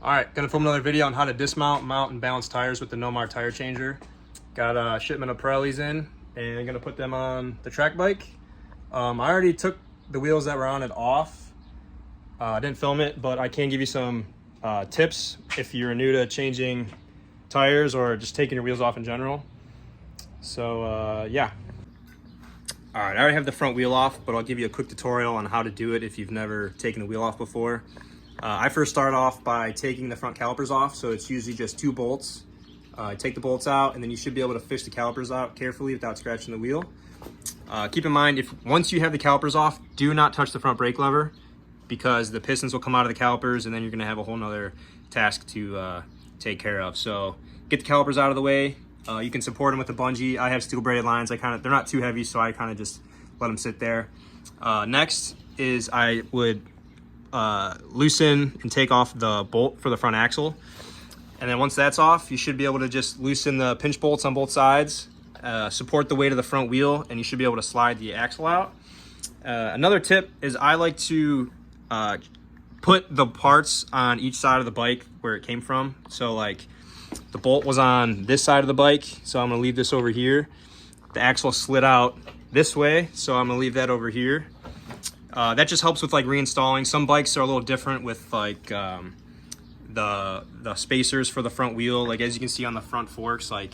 All right, gonna film another video on how to dismount, mount, and balance tires with the Nomar tire changer. Got a shipment of Pirellis in, and I'm gonna put them on the track bike. I already took the wheels that were on it off. I didn't film it, but I can give you some tips if you're new to changing tires or just taking your wheels off in general. So yeah. All right, I already have the front wheel off, but I'll give you a quick tutorial on how to do it if you've never taken the wheel off before. I first start off by taking the front calipers off, so it's usually just 2 bolts. Take the bolts out, and then you should be able to fish the calipers out carefully without scratching the wheel. Keep in mind, once you have the calipers off, do not touch the front brake lever, because the pistons will come out of the calipers, and then you're going to have a whole nother task to take care of. So get the calipers out of the way. You can support them with a bungee. I have steel braided lines. They're not too heavy, so I kind of just let them sit there. Next is I would loosen and take off the bolt for the front axle, and then once that's off, you should be able to just loosen the pinch bolts on both sides, support the weight of the front wheel, and you should be able to slide the axle out. Another tip is I like to put the parts on each side of the bike where it came from. So like the bolt was on this side of the bike, so I'm gonna leave this over here. The axle slid out this way, so I'm gonna leave that over here. That just helps with like reinstalling. Some bikes are a little different with like the spacers for the front wheel. Like as you can see on the front forks, like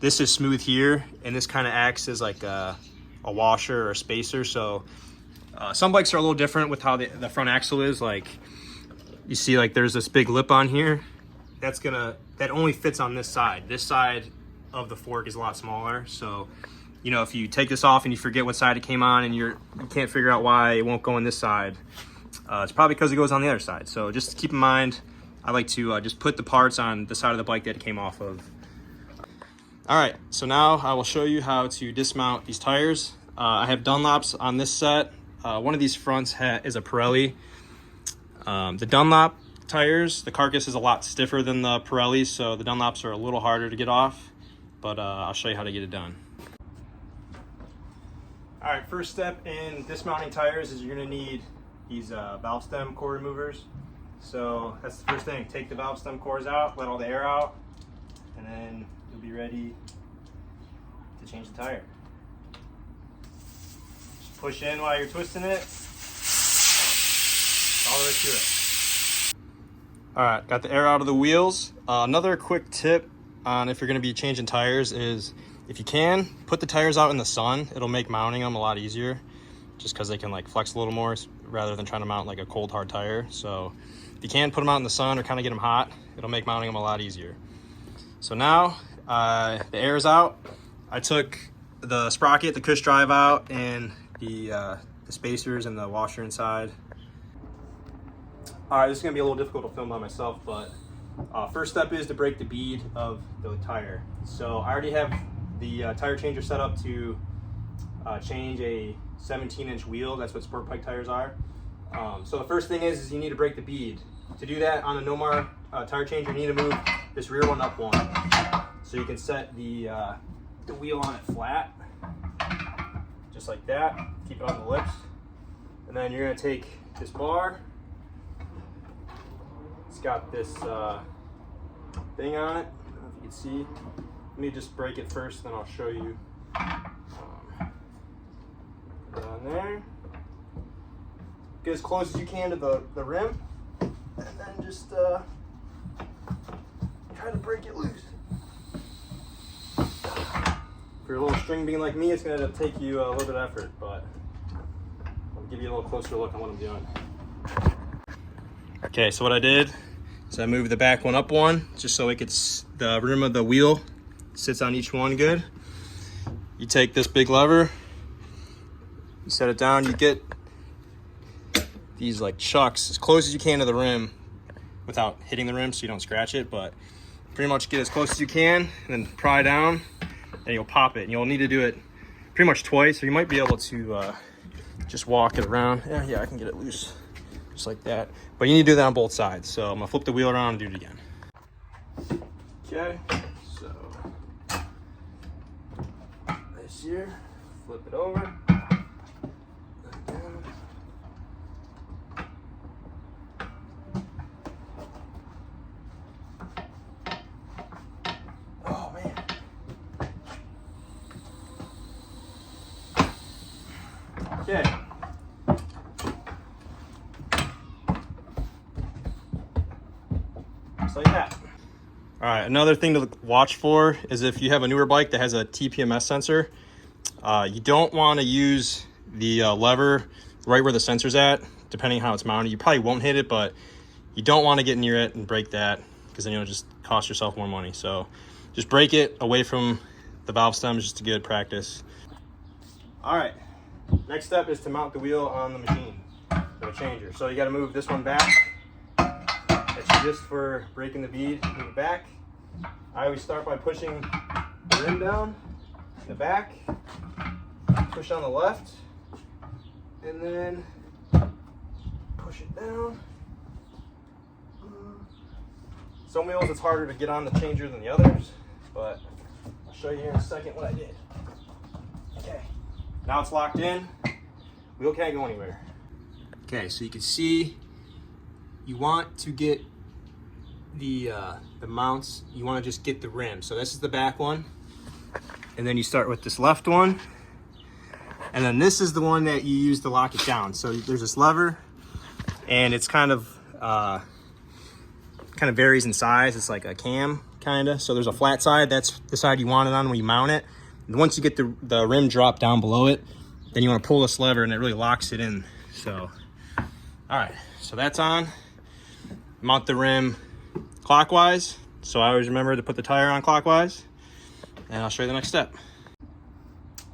this is smooth here, and this kind of acts as like a washer or a spacer. So some bikes are a little different with how the front axle is. Like you see, like there's this big lip on here. That only fits on this side. This side of the fork is a lot smaller. So you know, if you take this off and you forget what side it came on and you can't figure out why it won't go on this side, it's probably because it goes on the other side. So just keep in mind, I like to just put the parts on the side of the bike that it came off of. All right, so now I will show you how to dismount these tires. I have Dunlops on this set. One of these fronts is a Pirelli. The Dunlop tires, the carcass is a lot stiffer than the Pirellis, so the Dunlops are a little harder to get off, but I'll show you how to get it done. All right, first step in dismounting tires is you're gonna need these valve stem core removers. So that's the first thing. Take the valve stem cores out, let all the air out, and then you'll be ready to change the tire. Just push in while you're twisting it. All there is to it. All right, got the air out of the wheels. Another quick tip on if you're gonna be changing tires is, if you can, put the tires out in the sun. It'll make mounting them a lot easier, just because they can like flex a little more rather than trying to mount like a cold hard tire. So if you can, put them out in the sun or kind of get them hot, it'll make mounting them a lot easier. So now the air is out. I took the sprocket, the cush drive out, and the spacers and the washer inside. All right, this is gonna be a little difficult to film by myself, but first step is to break the bead of the tire. So I already have the tire changer set up to change a 17-inch wheel. That's what sport bike tires are. So the first thing is you need to break the bead. To do that on a Nomar tire changer, you need to move this rear one up one. So you can set the wheel on it flat, just like that. Keep it on the lips. And then you're gonna take this bar. It's got this thing on it. I don't know if you can see. Let me just break it first, then I'll show you. Put it on there. Get as close as you can to the rim, and then just try to break it loose. For a little string being like me, it's going to take you a little bit of effort, but I'll give you a little closer look on what I'm doing. Okay, so what I did is I moved the back one up one, just so it gets the rim of the wheel sits on each one good. You take this big lever, you set it down, you get these like chucks as close as you can to the rim without hitting the rim so you don't scratch it, but pretty much get as close as you can and then pry down, and you'll pop it. And you'll need to do it pretty much twice, or you might be able to just walk it around. Yeah, I can get it loose just like that, but you need to do that on both sides. So I'm gonna flip the wheel around and do it again. Okay, so this here, flip it over. just like that. All right, another thing to watch for is if you have a newer bike that has a TPMS sensor, you don't want to use the lever right where the sensor's at, depending how it's mounted. You probably won't hit it, but you don't want to get near it and break that, because then you'll just cost yourself more money. So just break it away from the valve stems just to get practice. All right, next step is to mount the wheel on the machine, the changer. So you got to move this one back. That's just for breaking the bead. Move it back. I always start by pushing the rim down in the back, push on the left, and then push it down. Some wheels it's harder to get on the changer than the others, but I'll show you here in a second what I did. Okay, now it's locked in. Wheel can't go anywhere. Okay, so you can see you want to get the mounts. You want to just get the rim. So this is the back one, and then you start with this left one, and then this is the one that you use to lock it down. So there's this lever, and it's kind of varies in size. It's like a cam kind of. So there's a flat side. That's the side you want it on when you mount it. And once you get the rim drop down below it, then you want to pull this lever, and it really locks it in. So, all right, so that's on. Mount the rim clockwise. So I always remember to put the tire on clockwise, and I'll show you the next step.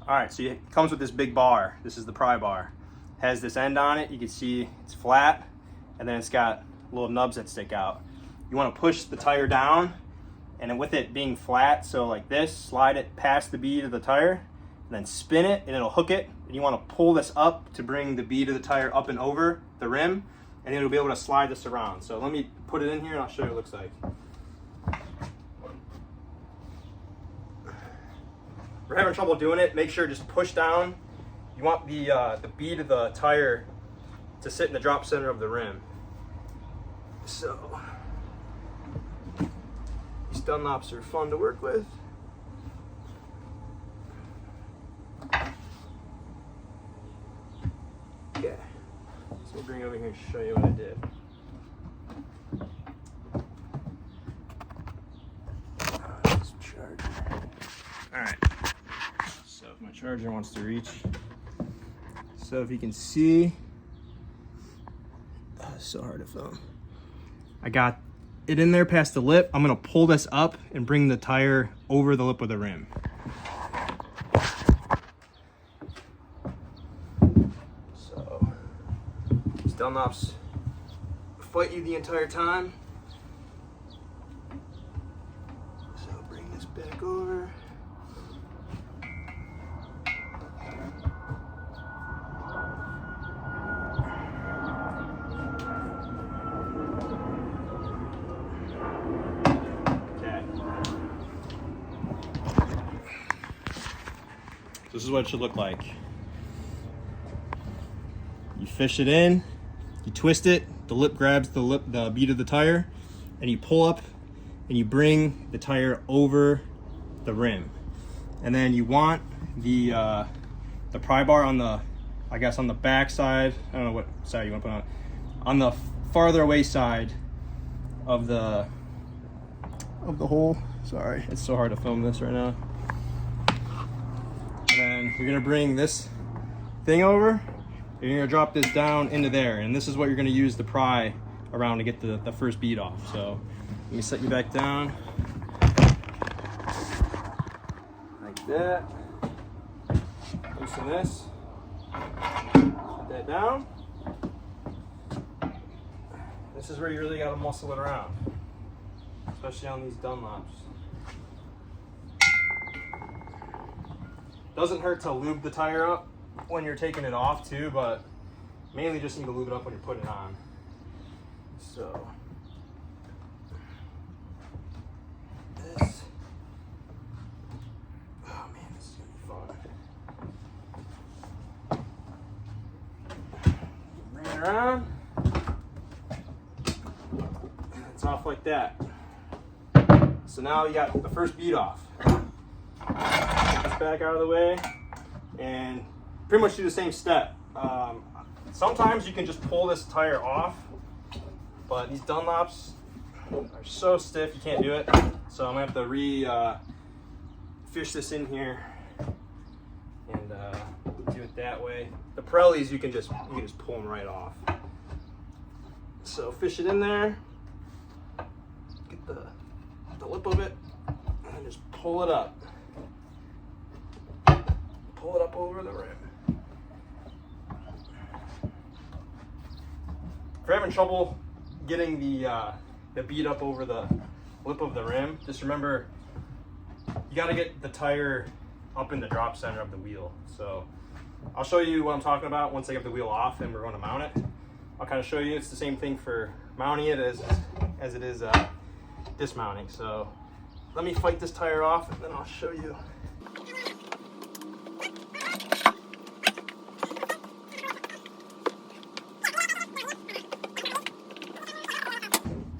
All right, so it comes with this big bar. This is the pry bar. It has this end on it. You can see it's flat, and then it's got little nubs that stick out. You want to push the tire down, and then with it being flat, so like this, slide it past the bead of the tire, and then spin it, and it'll hook it. And you want to pull this up to bring the bead of the tire up and over the rim, and it'll be able to slide this around. So let me put it in here, and I'll show you what it looks like. If you're having trouble doing it, make sure just push down. You want the bead of the tire to sit in the drop center of the rim. So these Dunlops are fun to work with. Okay, so we'll bring it over here and show you what I did. This charger. All right. So if my charger wants to reach, so if you can see, it's so hard to film. I got it in there past the lip. I'm gonna pull this up and bring the tire over the lip of the rim. So these Dunlops fight you the entire time. So bring this back over. This is what it should look like. You fish it in, you twist it, the lip grabs the bead of the tire, and you pull up and you bring the tire over the rim. And then you want the pry bar on the, I guess on the back side, I don't know what side you want to put on the farther away side of the hole. Sorry, it's so hard to film this right now. And then you're gonna bring this thing over, and you're gonna drop this down into there, and this is what you're gonna use to pry around to get the first bead off. So let me set you back down like that. Loosen this, put that down. This is where you really gotta muscle it around, especially on these Dunlops. Doesn't hurt to lube the tire up when you're taking it off too, but mainly just need to lube it up when you're putting it on. So this, oh man, this is gonna be fun. Bring it around, and it's off like that. So now you got the first bead off. Get this back out of the way, and pretty much do the same step. Sometimes you can just pull this tire off, but these Dunlops, are so stiff you can't do it. So I'm gonna have to fish this in here and do it that way. The Pirellis you can just pull them right off. So fish it in there, get the lip of it, and then just pull it up. Pull it up over the rim. If you're having trouble getting the bead up over the lip of the rim, just remember you got to get the tire up in the drop center of the wheel. So I'll show you what I'm talking about once I get the wheel off and we're going to mount it. I'll kind of show you. It's the same thing for mounting it as it is dismounting. So let me fight this tire off and then I'll show you.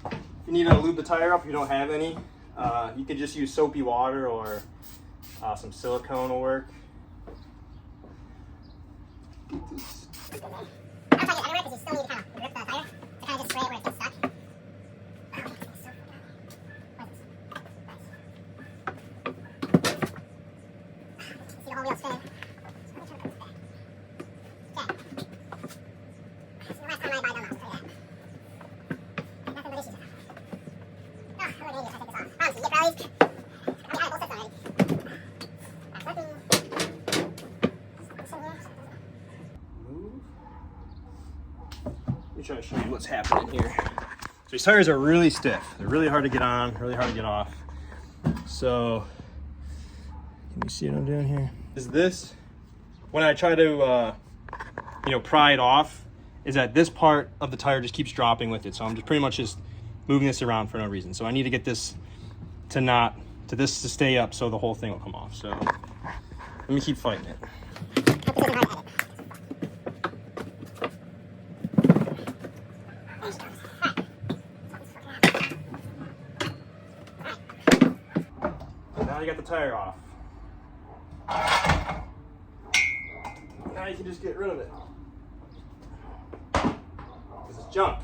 If you need to lube the tire up, if you don't have any, you could just use soapy water or some silicone will work. I'll tell you everywhere because you still need to kind of grip the tire to kind of just spray it where it gets stuck. See the whole wheel spinning. Okay. This is the last time I buy them, I'll tell you that. Nothing but issues. Oh, I'm going to take this off. So you get Pirellis. I have both sets already. That's working. Let me try to show you what's happening here. So these tires are really stiff. They're really hard to get on, really hard to get off. So, can you see what I'm doing here? Is this, when I try to, pry it off, is that this part of the tire just keeps dropping with it. So I'm just pretty much just moving this around for no reason. So I need to get this to stay up so the whole thing will come off. So let me keep fighting it. Now you got the tire off. Now you can just get rid of it. Because it's junk.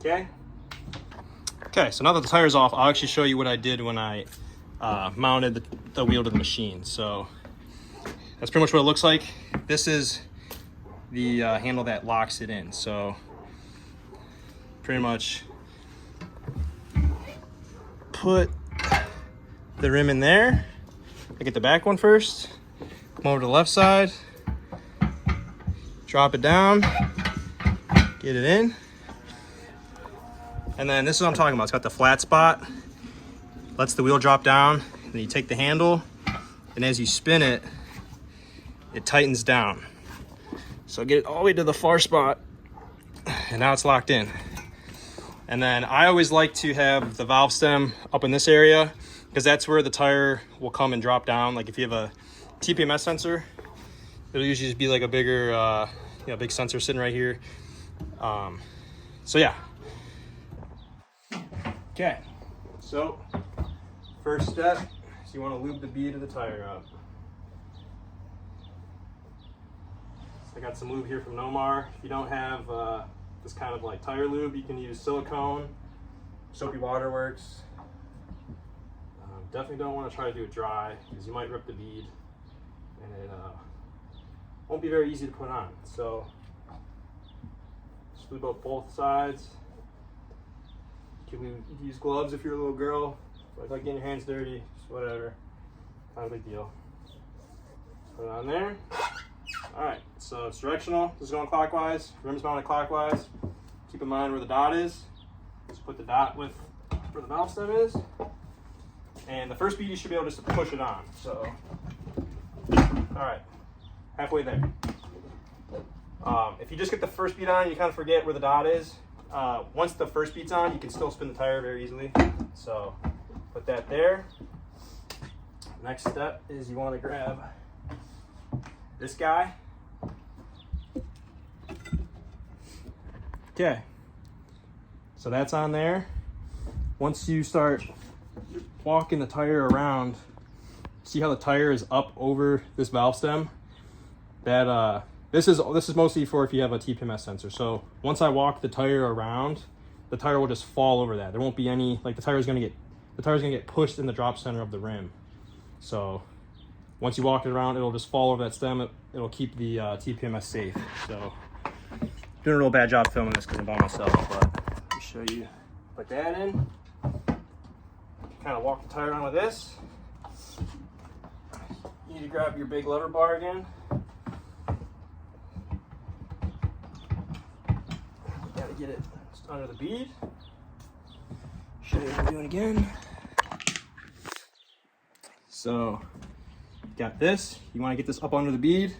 Okay? Okay, so now that the tire's off, I'll actually show you what I did when I mounted the wheel to the machine. So that's pretty much what it looks like. This is the handle that locks it in. So pretty much put the rim in there. I get the back one first, come over to the left side, drop it down, get it in. And then this is what I'm talking about. It's got the flat spot, lets the wheel drop down, and then you take the handle, and as you spin it, it tightens down. So get it all the way to the far spot, and now it's locked in. And then I always like to have the valve stem up in this area because that's where the tire will come and drop down. Like if you have a TPMS sensor, it'll usually just be like a bigger, big sensor sitting right here. So yeah. Okay, so first step is you want to lube the bead of the tire up. So I got some lube here from Nomar. If you don't have this kind of like tire lube, you can use silicone. Soapy water works. Definitely don't want to try to do it dry because you might rip the bead and it won't be very easy to put on. So just lube up both sides. You can use gloves if you're a little girl. If like getting your hands dirty, just whatever. Not a big deal. Put it on there. Alright, so it's directional. This is going clockwise. Rim's mounted clockwise. Keep in mind where the dot is. Just put the dot with where the valve stem is. And the first bead you should be able just to push it on. So, alright, halfway there. If you just get the first bead on, you kind of forget where the dot is. Once the first bead's on, you can still spin the tire very easily. So, put that there. Next step is you want to grab this guy. Okay, so that's on there. Once you start walking the tire around, see how the tire is up over this valve stem? That this is mostly for if you have a TPMS sensor. So once I walk the tire around the tire will just fall over that. There won't be any, like the tire's gonna get pushed in the drop center of the rim. So once you walk it around, it'll just fall over that stem. It'll keep the TPMS safe. So doing a real bad job filming this because I'm by myself, but let me show you. Put that in. Kind of walk the tire around with this. You need to grab your big lever bar again. Gotta get it just under the bead. Show you what I'm doing again. So, got this. You want to get this up under the bead.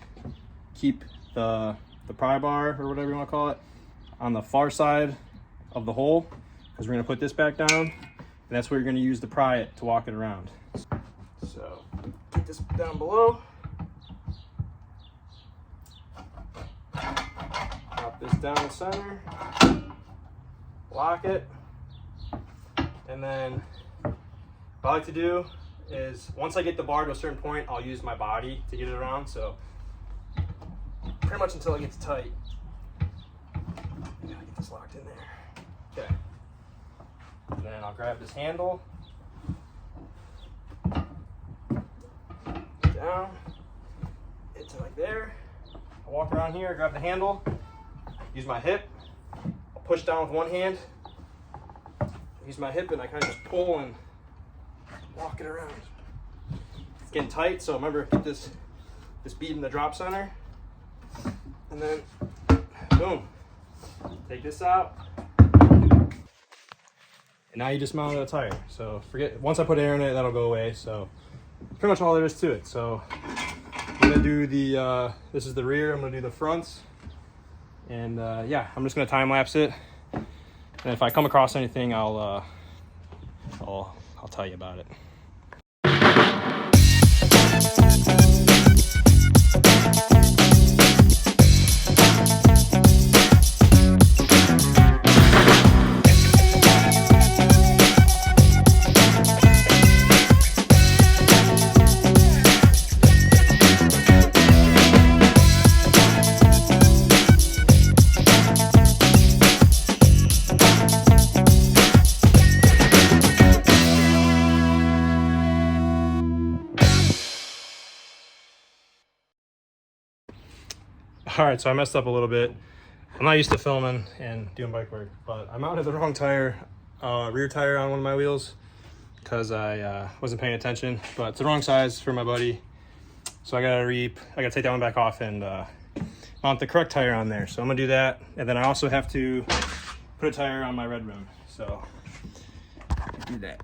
Keep the pry bar, or whatever you want to call it, on the far side of the hole, because we're going to put this back down, and that's where you're going to use to pry it to walk it around. So, get this down below. Drop this down the center. Lock it. And then what I like to do is, once I get the bar to a certain point, I'll use my body to get it around. So pretty much until it gets tight. Gotta get this locked in there. Okay. And then I'll grab this handle. Down. It's like there. I'll walk around here, grab the handle, use my hip. I'll push down with one hand. Use my hip and I kind of just pull and walk it around. It's getting tight, so remember, get this bead in the drop center. And then, boom. Take this out. And now you just mounted a tire. So forget, once I put air in it, that'll go away. So pretty much all there is to it. So I'm gonna do the, this is the rear, I'm gonna do the fronts. And yeah, I'm just gonna time lapse it. And if I come across anything, I'll tell you about it. All right, so I messed up a little bit. I'm not used to filming and doing bike work, but I mounted the wrong tire, rear tire on one of my wheels because I wasn't paying attention, but it's the wrong size for my buddy. So I gotta take that one back off and mount the correct tire on there. So I'm gonna do that. And then I also have to put a tire on my red rim. So do that.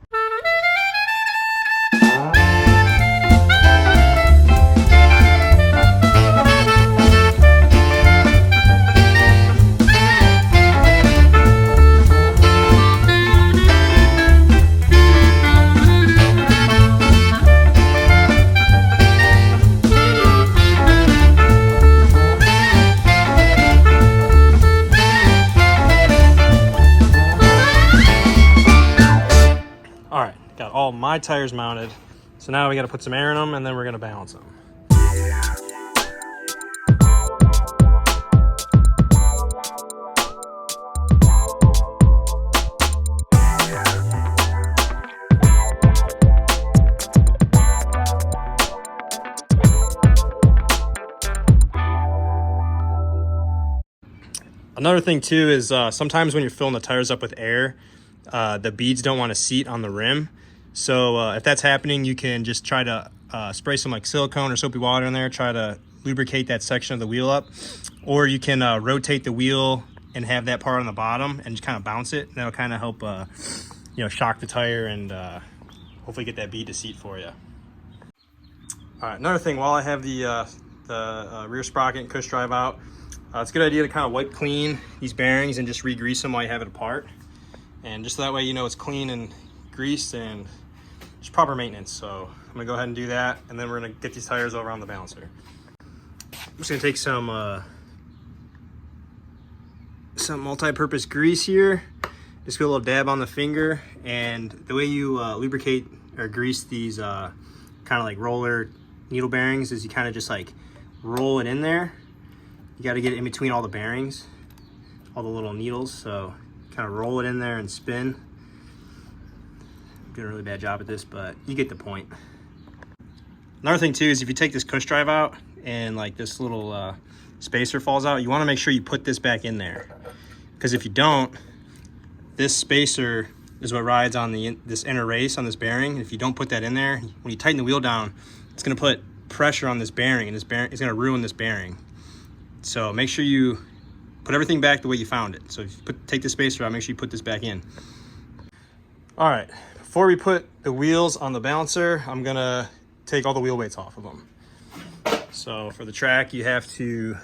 Got all my tires mounted. So now we got to put some air in them and then we're going to balance them. Another thing too is sometimes when you're filling the tires up with air, the beads don't want to seat on the rim. So if that's happening, you can just try to spray some like silicone or soapy water in there, try to lubricate that section of the wheel up. Or you can rotate the wheel and have that part on the bottom and just kind of bounce it. And that'll kind of help shock the tire and hopefully get that bead to seat for you. All right, another thing, while I have the rear sprocket and cush drive out, it's a good idea to kind of wipe clean these bearings and just re-grease them while you have it apart. And just so that way you know it's clean and greased and just proper maintenance. So I'm gonna go ahead and do that, and then we're gonna get these tires over on the balancer. I'm just gonna take some multi-purpose grease here. Just get a little dab on the finger, and the way you lubricate or grease these kind of like roller needle bearings is you kind of just like roll it in there. You got to get it in between all the bearings, all the little needles. So kind kind of roll it in there and spin. I'm doing a really bad job at this, but you get the point. Another thing too is if you take this cush drive out and like this little spacer falls out, you want to make sure you put this back in there, because if you don't, this spacer is what rides on this inner race on this bearing. And if you don't put that in there, when you tighten the wheel down, it's going to put pressure on this bearing, and this bearing is going to ruin this bearing. So make sure you put everything back the way you found it. So if you take the spacer out, make sure you put this back in. All right, before we put the wheels on the balancer, I'm gonna take all the wheel weights off of them. So for the track, you have to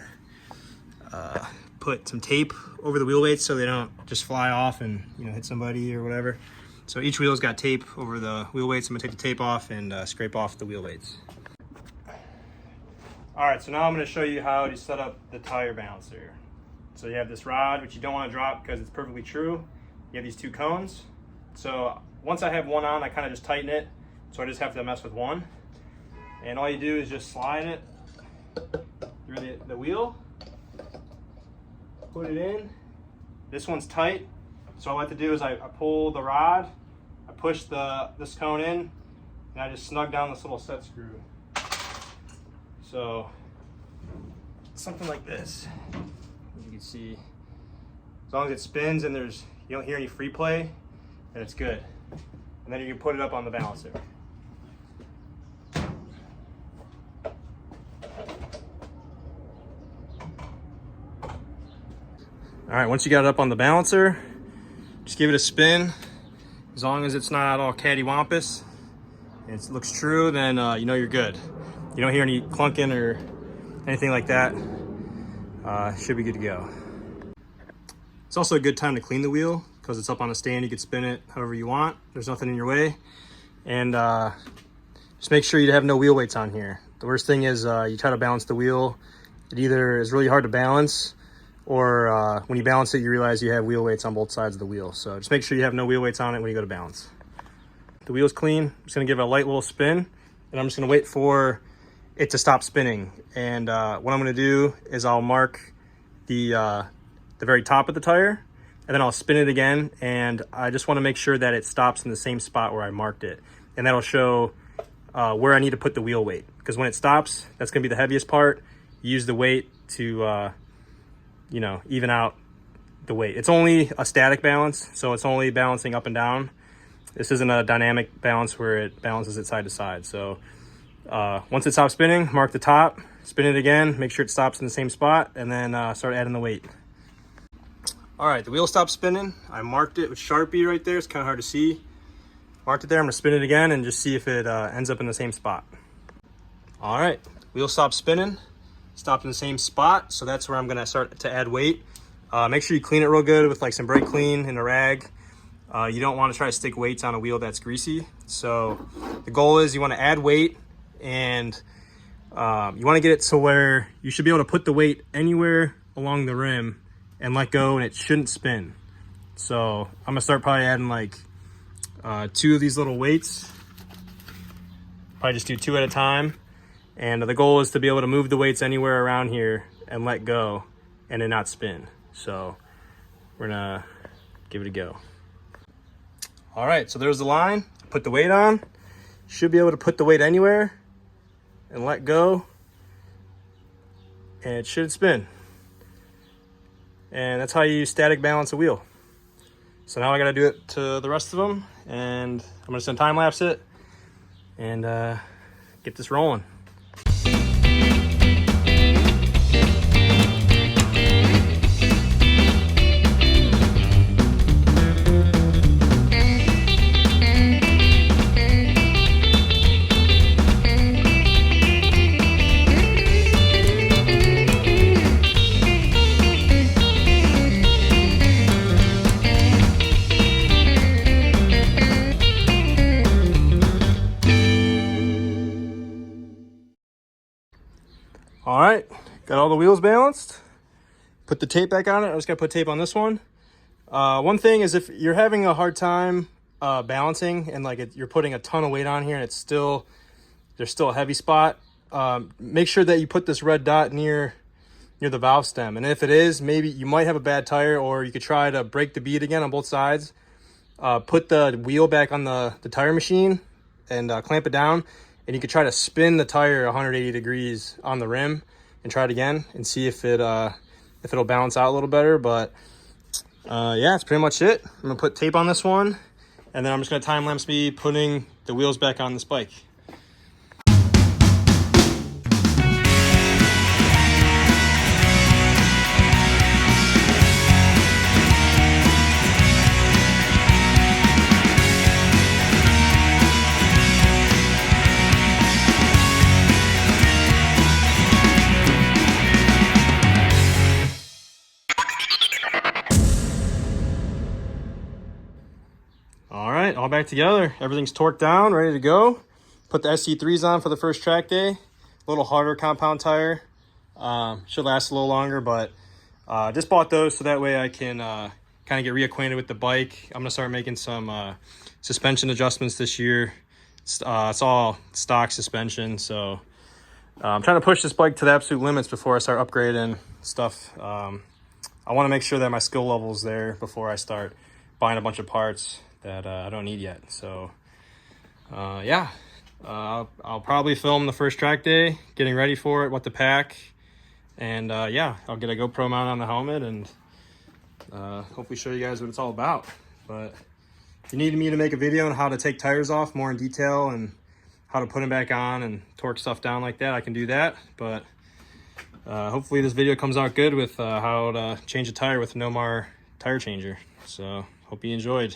put some tape over the wheel weights so they don't just fly off and hit somebody or whatever. So each wheel's got tape over the wheel weights. I'm gonna take the tape off and scrape off the wheel weights. All right, so now I'm gonna show you how to set up the tire balancer. So you have this rod, which you don't wanna drop because it's perfectly true. You have these two cones. So once I have one on, I kind of just tighten it. So I just have to mess with one. And all you do is just slide it through the wheel, put it in. This one's tight. So all I have to do is I pull the rod, I push this cone in, and I just snug down this little set screw. So something like this, as you can see, as long as it spins and you don't hear any free play, then it's good. And then you can put it up on the balancer. All right, once you got it up on the balancer, just give it a spin. As long as it's not all cattywampus and it looks true, then you know you're good. You don't hear any clunking or anything like that. Should be good to go. It's also a good time to clean the wheel because it's up on a stand. You can spin it however you want. There's nothing in your way. And just make sure you have no wheel weights on here. The worst thing is you try to balance the wheel. It either is really hard to balance, or when you balance it, you realize you have wheel weights on both sides of the wheel. So just make sure you have no wheel weights on it when you go to balance. The wheel's clean. I'm just gonna give it a light little spin, and I'm just gonna wait for it to stop spinning. And what I'm gonna do is I'll mark the very top of the tire, and then I'll spin it again, and I just wanna make sure that it stops in the same spot where I marked it. And that'll show where I need to put the wheel weight. Because when it stops, that's gonna be the heaviest part. You use the weight to even out the weight. It's only a static balance, so it's only balancing up and down. This isn't a dynamic balance where it balances it side to side. So once it stops spinning, mark the top, spin it again, make sure it stops in the same spot, and then start adding the weight. All right, the wheel stopped spinning. I marked it with Sharpie right there. It's kind of hard to see. Marked it there. I'm gonna spin it again and just see if it ends up in the same spot. All right, wheel stopped spinning. Stopped in the same spot, so that's where I'm gonna start to add weight. Make sure you clean it real good with like some brake clean and a rag. You don't want to try to stick weights on a wheel that's greasy. So the goal is you want to add weight, and you want to get it to where you should be able to put the weight anywhere along the rim and let go, and it shouldn't spin. So I'm gonna start probably adding like 2 of these little weights. Probably just do 2 at a time. And the goal is to be able to move the weights anywhere around here and let go and then not spin. So we're gonna give it a go. All right, so there's the line. Put the weight on. Should be able to put the weight anywhere and let go, and it should spin. And that's how you static balance a wheel. So now I gotta do it to the rest of them, and I'm gonna send time lapse it and get this rolling. All right, got all the wheels balanced. Put the tape back on it. I just gotta put tape on this one. One thing is if you're having a hard time balancing and you're putting a ton of weight on here and there's still a heavy spot, make sure that you put this red dot near near the valve stem. And if it is, maybe you might have a bad tire, or you could try to break the bead again on both sides. Put the wheel back on the tire machine and clamp it down, and you could try to spin the tire 180 degrees on the rim and try it again and see if it'll balance out a little better. But yeah, that's pretty much it. I'm gonna put tape on this one, and then I'm just gonna time lapse me putting the wheels back on this bike. All right, all back together. Everything's torqued down, ready to go. Put the SC3s on for the first track day. A little harder compound tire. Should last a little longer, but just bought those so that way I can kind of get reacquainted with the bike. I'm gonna start making some suspension adjustments this year. It's all stock suspension, so I'm trying to push this bike to the absolute limits before I start upgrading stuff. I want to make sure that my skill level's there before I start buying a bunch of parts that I don't need yet. So yeah, I'll probably film the first track day, getting ready for it, what to pack, and yeah, I'll get a GoPro mount on the helmet and hopefully show you guys what it's all about. But if you need me to make a video on how to take tires off more in detail and how to put them back on and torque stuff down like that, I can do that. But hopefully this video comes out good with how to change a tire with Nomar tire changer. So hope you enjoyed.